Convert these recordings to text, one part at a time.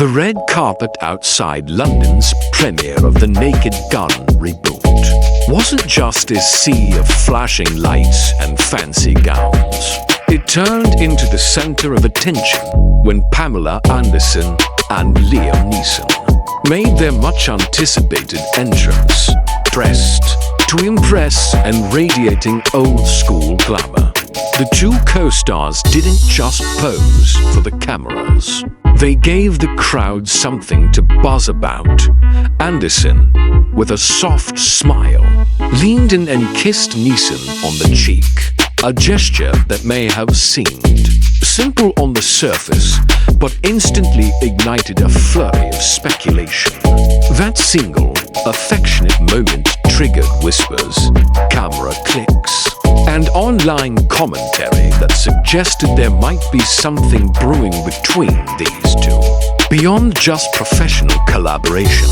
The red carpet outside London's premiere of the Naked Gun reboot wasn't just a sea of flashing lights and fancy gowns. It turned into the center of attention when Pamela Anderson and Neeson made their much-anticipated entrance, dressed to impress and radiating old-school glamour. The two co-stars didn't just pose for the cameras. They gave the crowd something to buzz about. Anderson, with a soft smile, leaned in and kissed Neeson on the cheek, a gesture that may have seemed simple on the surface, but instantly ignited a flurry of speculation. That single, affectionate moment triggered whispers, camera clicks, and online commentary that suggested there might be something brewing between these two, beyond just professional collaboration.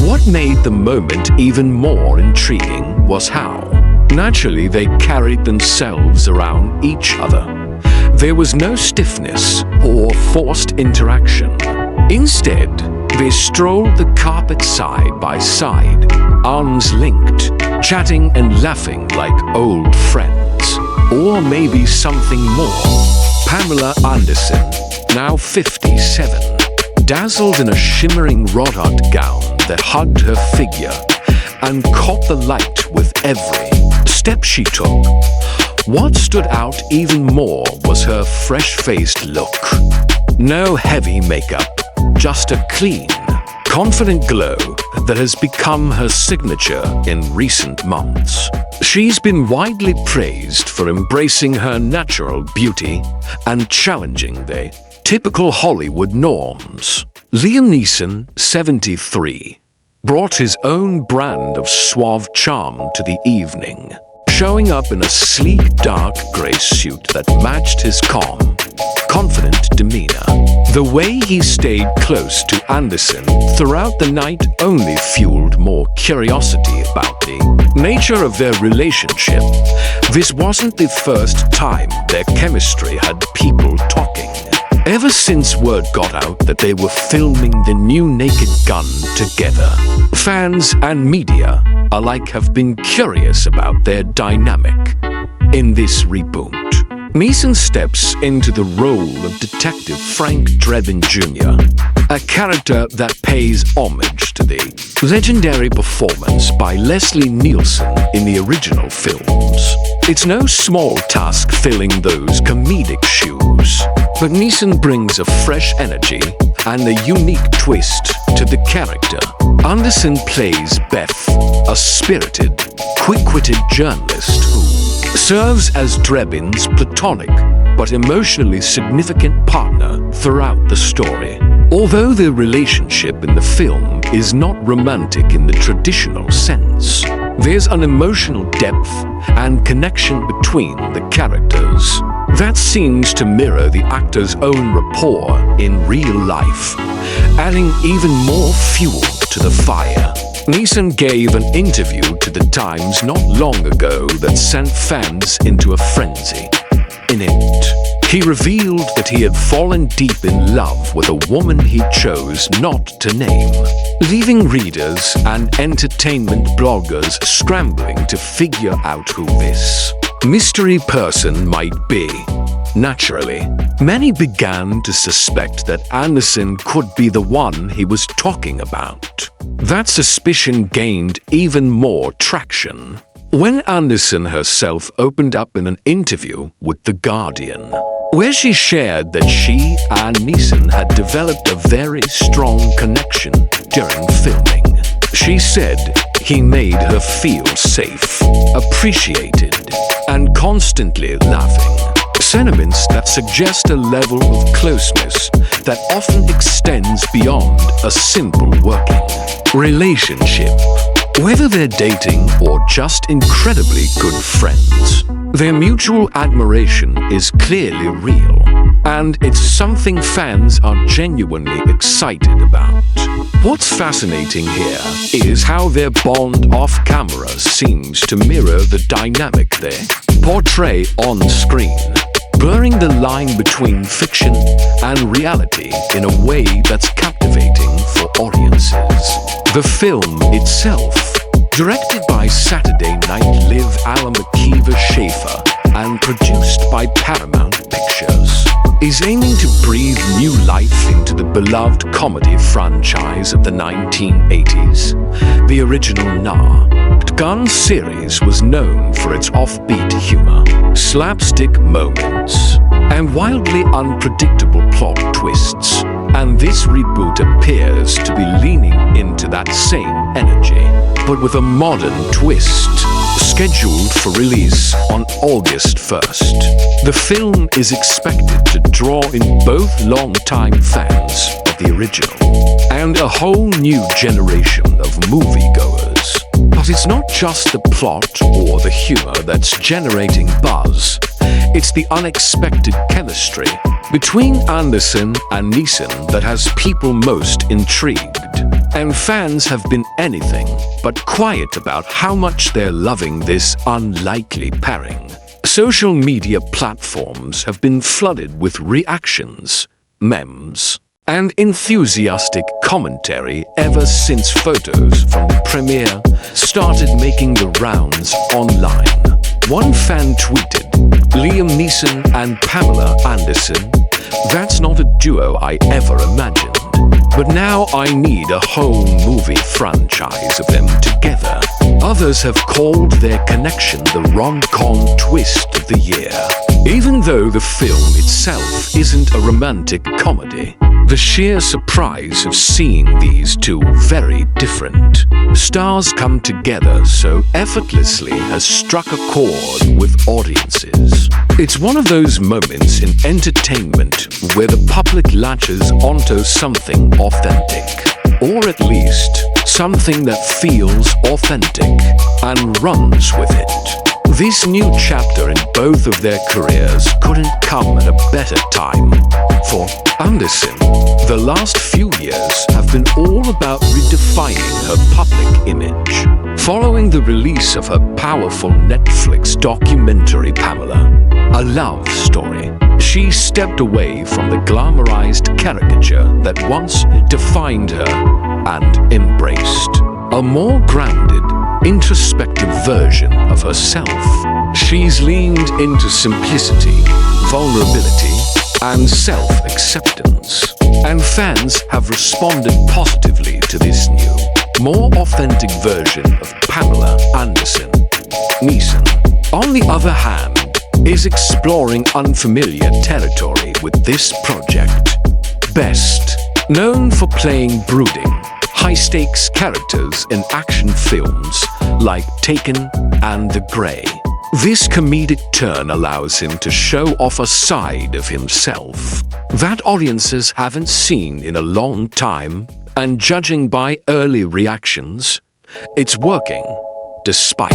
What made the moment even more intriguing was how naturally they carried themselves around each other. There was no stiffness or forced interaction. Instead, they strolled the carpet side by side, arms linked, chatting and laughing like old friends. Or maybe something more. Pamela Anderson, now 57, dazzled in a shimmering wrought-out gown that hugged her figure and caught the light with every step she took. What stood out even more was her fresh-faced look. No heavy makeup, just a clean, confident glow that has become her signature in recent months. She's been widely praised for embracing her natural beauty and challenging the typical Hollywood norms. Liam Neeson, 73, brought his own brand of suave charm to the evening, showing up in a sleek dark grey suit that matched his calm, confident demeanor. The way he stayed close to Anderson throughout the night only fueled more curiosity about the nature of their relationship. This wasn't the first time their chemistry had people talking. Ever since word got out that they were filming the new Naked Gun together, fans and media alike have been curious about their dynamic. In this reboot, Neeson steps into the role of Detective Frank Drebin Jr., a character that pays homage to the legendary performance by Leslie Nielsen in the original films. It's no small task filling those comedic shoes, but Neeson brings a fresh energy and a unique twist to the character. Anderson plays Beth, a spirited, quick-witted journalist who serves as Drebin's platonic but emotionally significant partner throughout the story. Although their relationship in the film is not romantic in the traditional sense, there's an emotional depth and connection between the characters that seems to mirror the actors' own rapport in real life, adding even more fuel to the fire. Neeson gave an interview to The Times not long ago that sent fans into a frenzy. In it, he revealed that he had fallen deep in love with a woman he chose not to name, leaving readers and entertainment bloggers scrambling to figure out who this mystery person might be. Naturally, many began to suspect that Anderson could be the one he was talking about. That suspicion gained even more traction when Anderson herself opened up in an interview with The Guardian, where she shared that she and Neeson had developed a very strong connection during filming. She said he made her feel safe, appreciated, and constantly laughing. Sentiments that suggest a level of closeness that often extends beyond a simple working relationship. Whether they're dating or just incredibly good friends, their mutual admiration is clearly real, and it's something fans are genuinely excited about. What's fascinating here is how their bond off-camera seems to mirror the dynamic they portray on screen. blurring the line between fiction and reality in a way that's captivating for audiences. The film itself, directed by Saturday Night Live Alan McKeever Schaefer and produced by Paramount Pictures, is aiming to breathe new life into the beloved comedy franchise of the 1980s. The original Naked Gun series was known for its offbeat humor, slapstick moments, and wildly unpredictable plot twists, and this reboot appears to be leaning into that same energy, but with a modern twist. Scheduled for release on August 1st, the film is expected to draw in both long-time fans of the original and a whole new generation of moviegoers. But it's not just the plot or the humor that's generating buzz. It's the unexpected chemistry between Anderson and Neeson that has people most intrigued. And fans have been anything but quiet about how much they're loving this unlikely pairing. Social media platforms have been flooded with reactions, memes, and enthusiastic commentary ever since photos from the premiere started making the rounds online. One fan tweeted, "Liam Neeson and Pamela Anderson, that's not a duo I ever imagined. But now I need a whole movie franchise of them together." Others have called their connection the rom-com twist of the year. Even though the film itself isn't a romantic comedy, the sheer surprise of seeing these two very different stars come together so effortlessly has struck a chord with audiences. It's one of those moments in entertainment where the public latches onto something authentic, or at least something that feels authentic and runs with it. This new chapter in both of their careers couldn't come at a better time. For Anderson, the last few years have been all about redefining her public image. Following the release of her powerful Netflix documentary Pamela, a love story, she stepped away from the glamorized caricature that once defined her and embraced a more grounded, introspective version of herself. She's leaned into simplicity, vulnerability, and self-acceptance, and fans have responded positively to this new, more authentic version of Pamela Anderson. Neeson, on the other hand, is exploring unfamiliar territory with this project. Best known for playing brooding, high-stakes characters in action films like Taken and The Grey, this comedic turn allows him to show off a side of himself that audiences haven't seen in a long time, and judging by early reactions, it's working, despite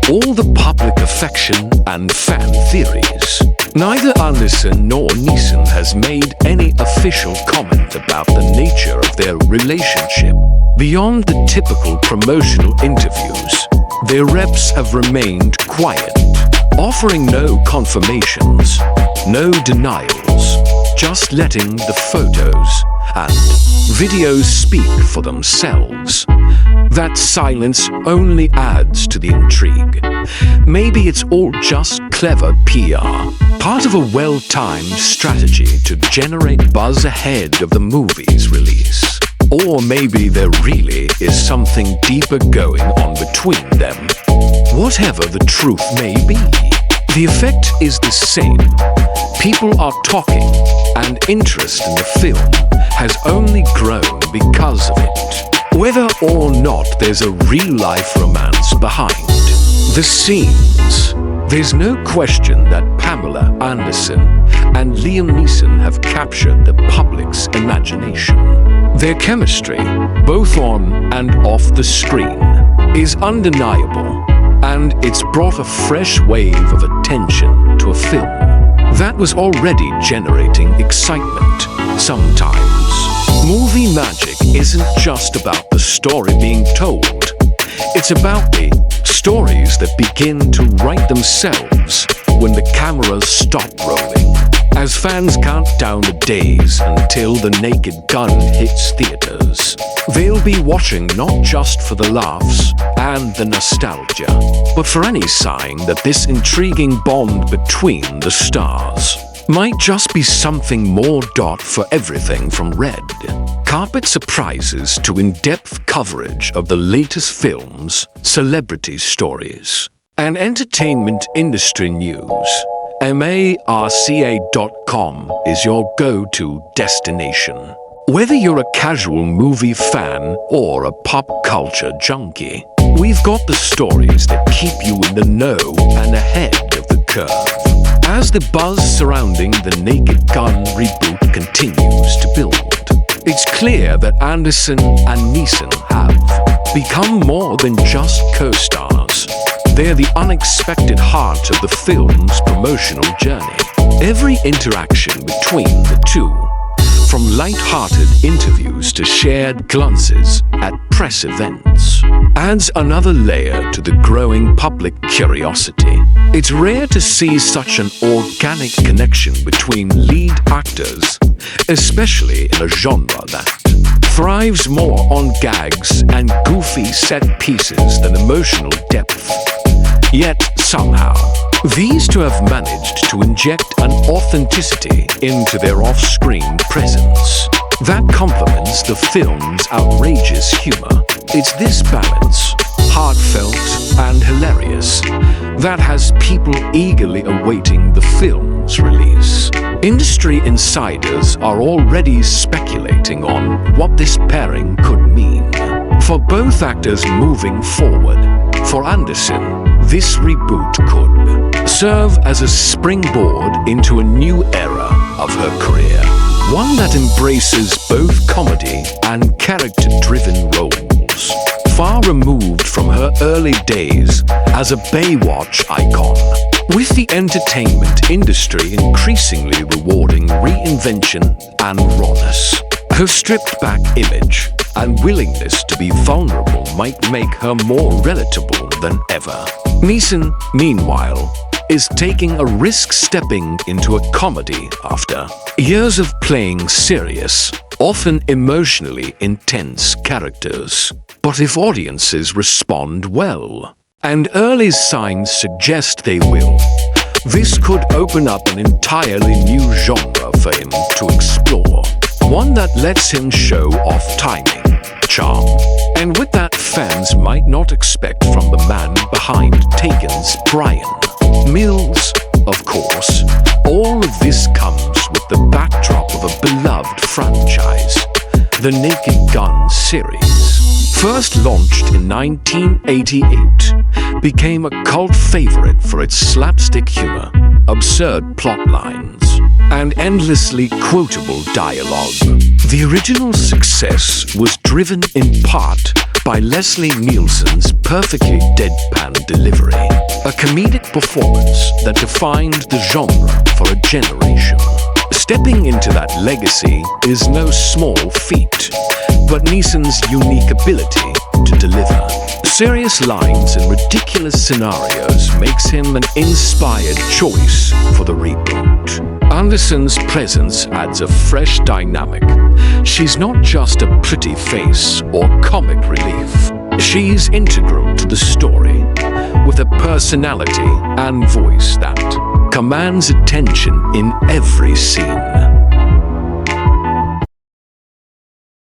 all the public affection and fan theories. Neither Anderson nor Neeson has made any official comment about the nature of their relationship. Beyond the typical promotional interviews, their reps have remained quiet, offering no confirmations, no denials, just letting the photos and videos speak for themselves. That silence only adds to the intrigue. Maybe it's all just clever PR, part of a well-timed strategy to generate buzz ahead of the movie's release. Or maybe there really is something deeper going on between them. Whatever the truth may be, the effect is the same. People are talking, and interest in the film has only grown because of it. Whether or not there's a real-life romance behind the scenes, there's no question that Pamela Anderson and Liam Neeson have captured the public's imagination. Their chemistry, both on and off the screen, is undeniable, and it's brought a fresh wave of attention to a film that was already generating excitement. Sometimes, movie magic isn't just about the story being told. It's about the stories that begin to write themselves when the cameras stop rolling. As fans count down the days until The Naked Gun hits theaters, they'll be watching not just for the laughs and the nostalgia, but for any sign that this intriguing bond between the stars might just be something more. For everything from red carpet surprises to in-depth coverage of the latest films, celebrity stories, and entertainment industry news, marca.com is your go-to destination. Whether you're a casual movie fan or a pop culture junkie, we've got the stories that keep you in the know and ahead of the curve. As the buzz surrounding The Naked Gun reboot continues to build, it's clear that Anderson and Neeson have become more than just co-stars. They're the unexpected heart of the film's promotional journey. Every interaction between the two, from light-hearted interviews to shared glances at press events, adds another layer to the growing public curiosity. It's rare to see such an organic connection between lead actors, especially in a genre that thrives more on gags and goofy set pieces than emotional depth. Yet, somehow, these two have managed to inject an authenticity into their off-screen presence that complements the film's outrageous humor. It's this balance, heartfelt and hilarious, that has people eagerly awaiting the film's release. Industry insiders are already speculating on what this pairing could mean for both actors moving forward. For Anderson, this reboot could serve as a springboard into a new era of her career, one that embraces both comedy and character-driven roles, far removed from her early days as a Baywatch icon. With the entertainment industry increasingly rewarding reinvention and rawness, her stripped-back image and willingness to be vulnerable might make her more relatable than ever. Neeson, meanwhile, is taking a risk stepping into a comedy after years of playing serious, often emotionally intense characters. But if audiences respond well, and early signs suggest they will, this could open up an entirely new genre for him to explore. One that lets him show off timing, charm, and with that fans might not expect from the man behind Taken's Brian Mills. Of course, all of this comes with the backdrop of a beloved franchise, The Naked Gun series. First launched in 1988, became a cult favorite for its slapstick humor, absurd plot lines, and endlessly quotable dialogue. The original success was driven in part by Leslie Nielsen's perfectly deadpan delivery, a comedic performance that defined the genre for a generation. Stepping into that legacy is no small feat, but Neeson's unique ability to deliver serious lines and ridiculous scenarios makes him an inspired choice for the reboot. Anderson's presence adds a fresh dynamic. She's not just a pretty face or comic relief. She's integral to the story, with a personality and voice that commands attention in every scene.